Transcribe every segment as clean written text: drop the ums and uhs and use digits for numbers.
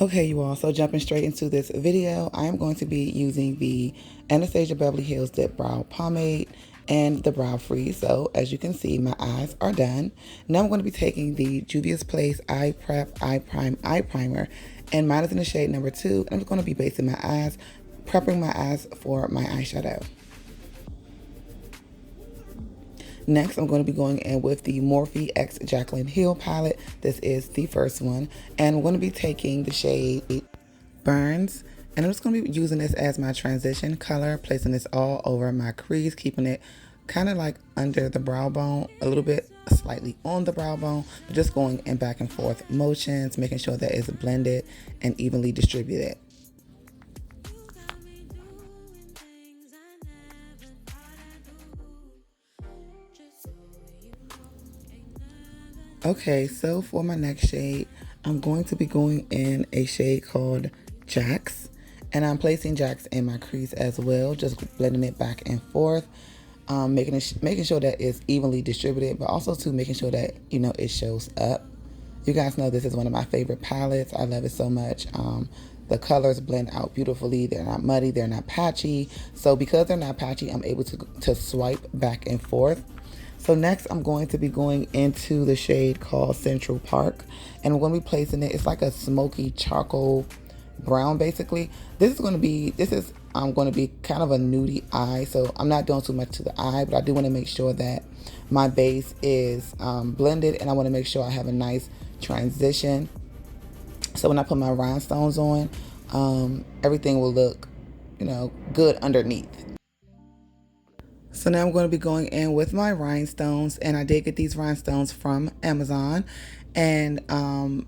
Okay, you all, so jumping straight into this video, I am going to be using the Anastasia Beverly Hills Dip Brow Pomade and the Brow Freeze. So as you can see, my eyes are done. Now I'm going to be taking the Juvia's Place Eye Prep Eye Primer, and mine is in the shade number 2. I'm just going to be basing my eyes, prepping my eyes for my eyeshadow. Next, I'm going to be going in with the Morphe X Jaclyn Hill palette. This is the first one. And I'm going to be taking the shade Burns. And I'm just going to be using this as my transition color, placing this all over my crease, keeping it kind of like under the brow bone, a little bit slightly on the brow bone, but just going in back and forth motions, making sure that it's blended and evenly distributed. Okay, so for my next shade, I'm going to be going in a shade called Jax, and I'm placing Jax in my crease as well, just blending it back and forth, making sure that it's evenly distributed, but also too making sure that, you know, it shows up. You guys know this is one of my favorite palettes. I love it so much. The colors blend out beautifully. They're not muddy, they're not patchy. So because they're not patchy, I'm able to swipe back and forth. So next I'm going to be going into the shade called Central Park, and I'm going to be placing it, it's like a smoky charcoal brown basically. This is going to be kind of a nudie eye, so I'm not doing too much to the eye, but I do want to make sure that my base is blended, and I want to make sure I have a nice transition. So when I put my rhinestones on, everything will look, you know, good underneath. So now I'm going to be going in with my rhinestones, and I did get these rhinestones from Amazon, and I'm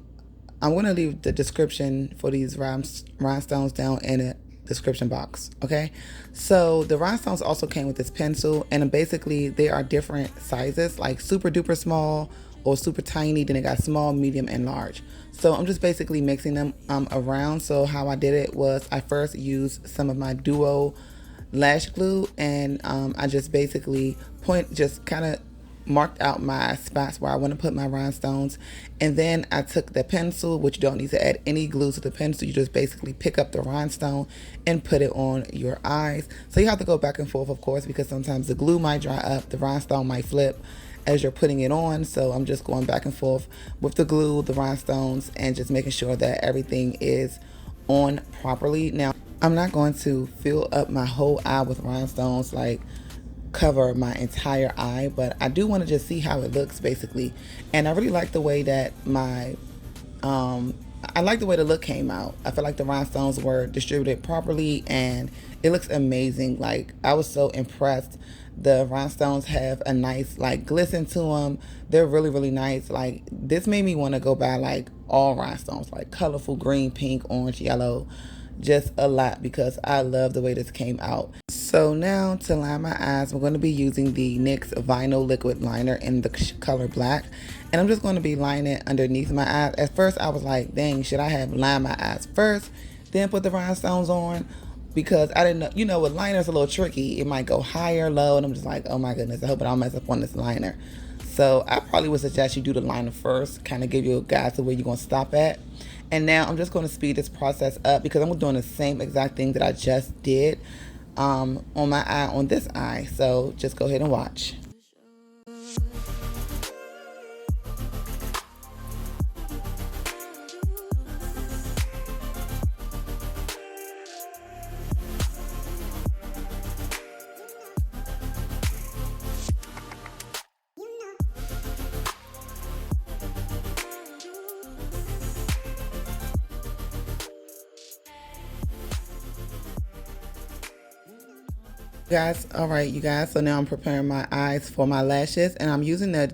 going to leave the description for these rhinestones down in the description box, okay? So the rhinestones also came with this pencil, and basically they are different sizes, like super duper small or super tiny, then it got small, medium, and large. So I'm just basically mixing them around. So how I did it was I first used some of my Duo lash glue, and I just basically just kind of marked out my spots where I want to put my rhinestones, and then I took the pencil, which you don't need to add any glue to the pencil, you just basically pick up the rhinestone and put it on your eyes. So you have to go back and forth, of course, because sometimes the glue might dry up, the rhinestone might flip as you're putting it on. So I'm just going back and forth with the glue, the rhinestones, and just making sure that everything is on properly. Now I'm not going to fill up my whole eye with rhinestones, like cover my entire eye, but I do want to just see how it looks basically. And I really like the way that I like the way the look came out. I feel like the rhinestones were distributed properly, and it looks amazing. Like, I was so impressed. The rhinestones have a nice like glisten to them. They're really, really nice. Like, this made me want to go buy like all rhinestones, like colorful green, pink, orange, yellow, just a lot, because I love the way this came out. So now to line my eyes, we're going to be using the NYX Vinyl Liquid Liner in the color black, and I'm just going to be lining it underneath my eyes. At first I was like, dang, should I have lined my eyes first, then put the rhinestones on? Because I didn't know, you know, with liners a little tricky. It might go higher, low, and I'm just like, oh my goodness, I hope I don't mess up on this liner. So I probably would suggest you do the liner first, kind of give you a guide to where you're going to stop at. And now I'm just going to speed this process up, because I'm doing the same exact thing that I just did on my eye, on this eye. So just go ahead and watch. Guys, all right, you guys, so now I'm preparing my eyes for my lashes, and I'm using the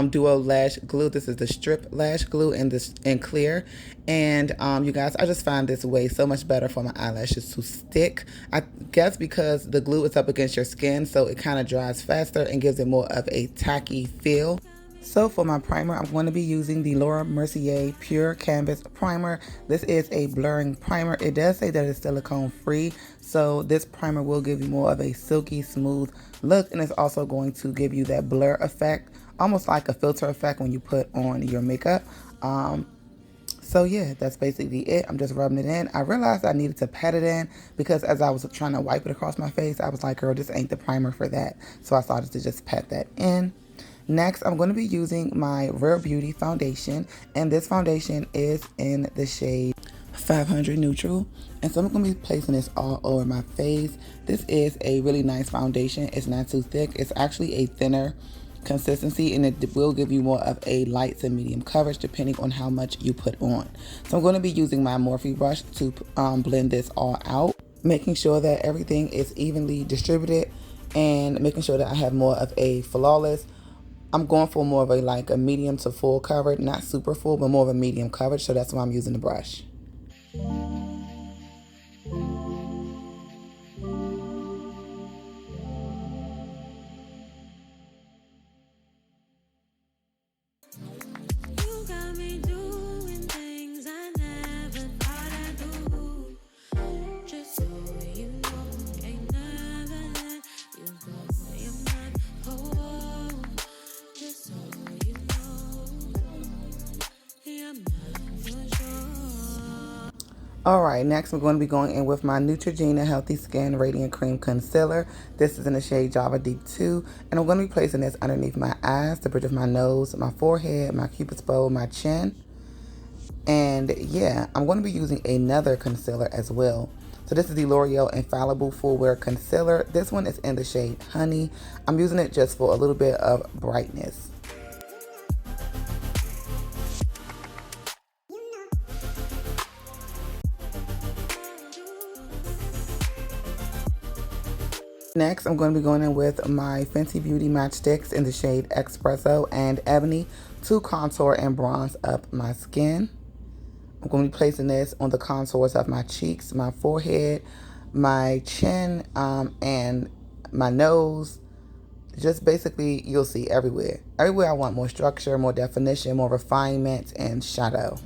Duo lash glue. This is the strip lash glue in clear, and you guys, I just find this way so much better for my eyelashes to stick. I guess because the glue is up against your skin, so it kind of dries faster and gives it more of a tacky feel. So for my primer, I'm going to be using the Mercier Pure Canvas Primer. This is a blurring primer. It does say that it's silicone free, so this primer will give you more of a silky smooth look, and it's also going to give you that blur effect, almost like a filter effect when you put on your makeup. So yeah, that's basically it. I'm just rubbing it in. I realized I needed to pat it in because as I was trying to wipe it across my face, I was like, girl, this ain't the primer for that. So I started to just pat that in. Next, I'm going to be using my Beauty foundation, and this foundation is in the shade 500 Neutral. And so I'm going to be placing this all over my face. This is a really nice foundation. It's not too thick. It's actually a thinner consistency, and it will give you more of a light to medium coverage depending on how much you put on. So I'm going to be using my Morphe brush to blend this all out, making sure that everything is evenly distributed and making sure that I have more of a flawless. I'm going for more of a medium to full coverage, not super full, but more of a medium coverage, so that's why I'm using the brush. Alright, next I'm going to be going in with my Neutragena Healthy Skin Radiant Cream Concealer. This is in the shade Java Deep 2. And I'm going to be placing this underneath my eyes, the bridge of my nose, my forehead, my cupid's bow, my chin. And yeah, I'm going to be using another concealer as well. So this is the Loreal Infallible Full Wear Concealer. This one is in the shade Honey. I'm using it just for a little bit of brightness. Next, I'm going to be going in with my Fenty Beauty Match Stix in the shade Expresso and Ebony to contour and bronze up my skin. I'm going to be placing this on the contours of my cheeks, my forehead, my chin, and my nose. Just basically, you'll see everywhere. Everywhere I want more structure, more definition, more refinement, and shadow.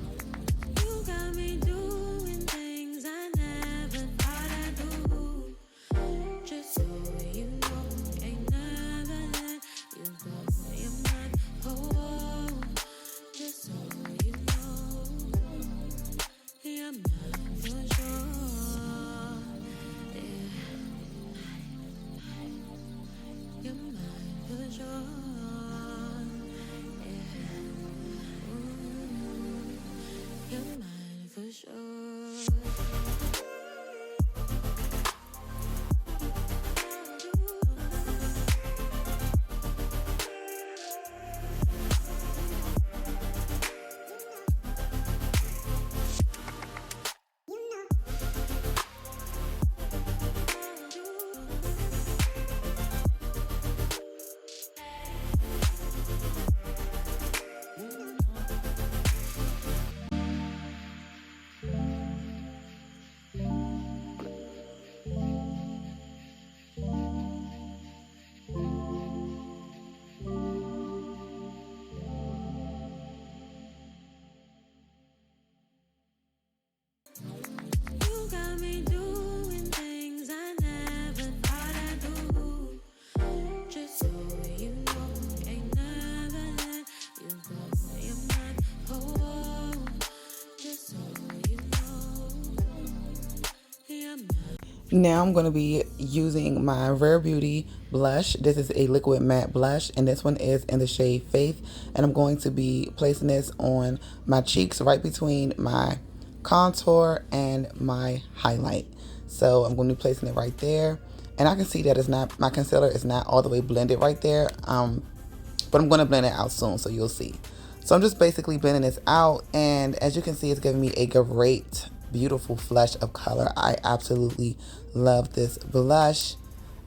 Now I'm going to be using my Rare Beauty blush. This is a liquid matte blush, and this one is in the shade Faith. And I'm going to be placing this on my cheeks right between my contour and my highlight. So I'm going to be placing it right there. And I can see that it's not, my concealer is not all the way blended right there. But I'm going to blend it out soon, so you'll see. So I'm just basically blending this out, and as you can see, it's giving me a great, beautiful flush of color. I absolutely love this blush.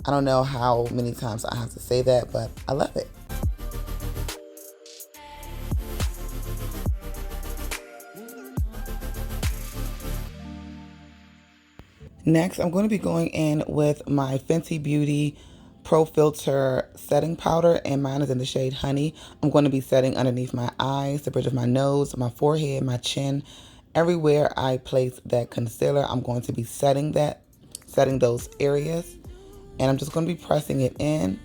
I don't know how many times I have to say that, but I love it. Next, I'm going to be going in with my Fenty Beauty Pro Filter setting powder, and mine is in the shade Honey. I'm going to be setting underneath my eyes, the bridge of my nose, my forehead, my chin. Everywhere I place that concealer, I'm going to be setting those areas. And I'm just going to be pressing it in.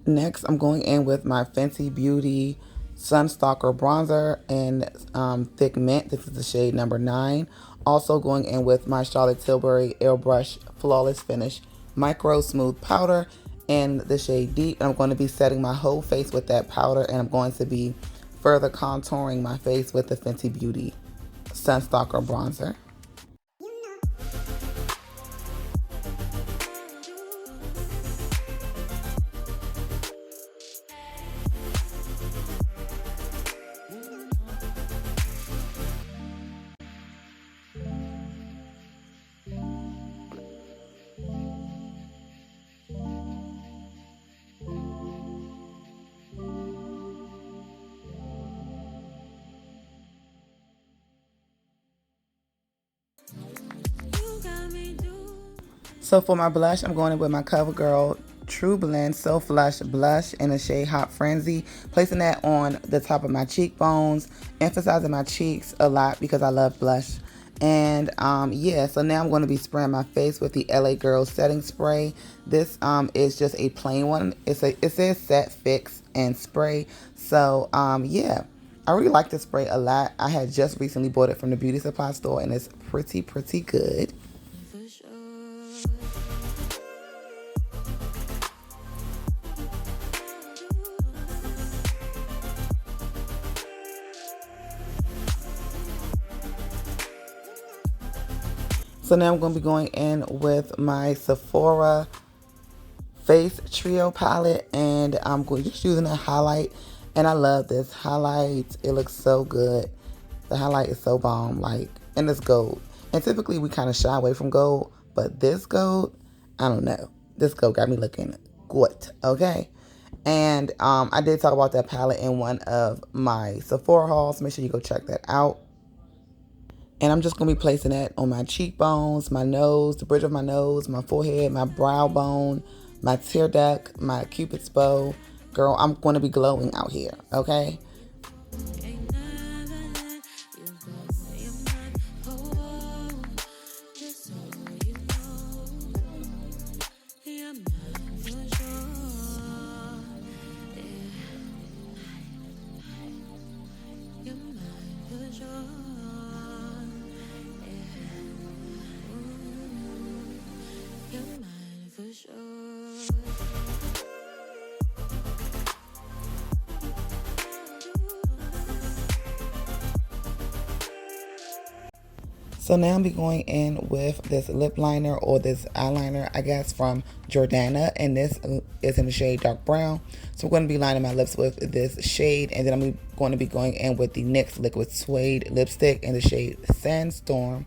Next, I'm going in with my Fenty Beauty Sun Stalker bronzer in Thick Mint. This is the shade number 9. Also going in with my Charlotte Tilbury Airbrush Flawless Finish Micro Smooth Powder in the shade Deep. And I'm going to be setting my whole face with that powder, and I'm going to be further contouring my face with the Fenty Beauty Sun Stalker bronzer. So for my blush, I'm going in with my CoverGirl True Blend So Flush Blush in the shade Hot Frenzy. Placing that on the top of my cheekbones, emphasizing my cheeks a lot because I love blush. And yeah, so now I'm going to be spraying my face with the LA Girl setting spray. This is just a plain one. It says Set, Fix, and Spray. So yeah, I really like this spray a lot. I had just recently bought it from the beauty supply store, and it's pretty good. So now I'm going to be going in with my Sephora Face Trio palette, and I'm just using a highlight, and I love this highlight. It looks so good. The highlight is so bomb, like, and it's gold. And typically we kind of shy away from gold, but this gold, I don't know. This gold got me looking good, okay? And I did talk about that palette in one of my Sephora hauls. Make sure you go check that out. And I'm just going to be placing that on my cheekbones, my nose, the bridge of my nose, my forehead, my brow bone, my tear duct, my cupid's bow. Girl, I'm going to be glowing out here, okay? So now I'll be going in with this lip liner, or this eyeliner, I guess, from Jordana. And this is in the shade Dark Brown. So I'm going to be lining my lips with this shade. And then I'm going to be going in with the NYX Liquid Suede lipstick in the shade Sandstorm.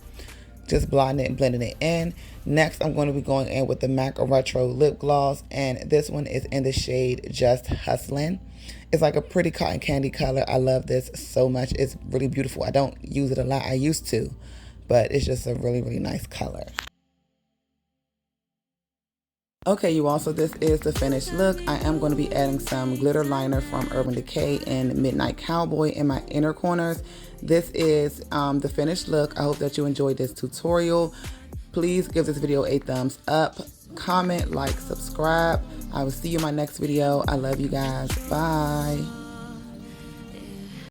Just blending it and blending it in. Next, I'm going to be going in with the MAC Retro Lip Gloss. And this one is in the shade Just Husslin'. It's like a pretty cotton candy color. I love this so much. It's really beautiful. I don't use it a lot. I used to. But it's just a really nice color. Okay, you all, so this is the finished look. I am going to be adding some glitter liner from Urban Decay and Midnight Cowboy in my inner corners. This is the finished look. I hope that you enjoyed this tutorial. Please give this video a thumbs up, comment, like, subscribe. I will see you in my next video. I love you guys. Bye.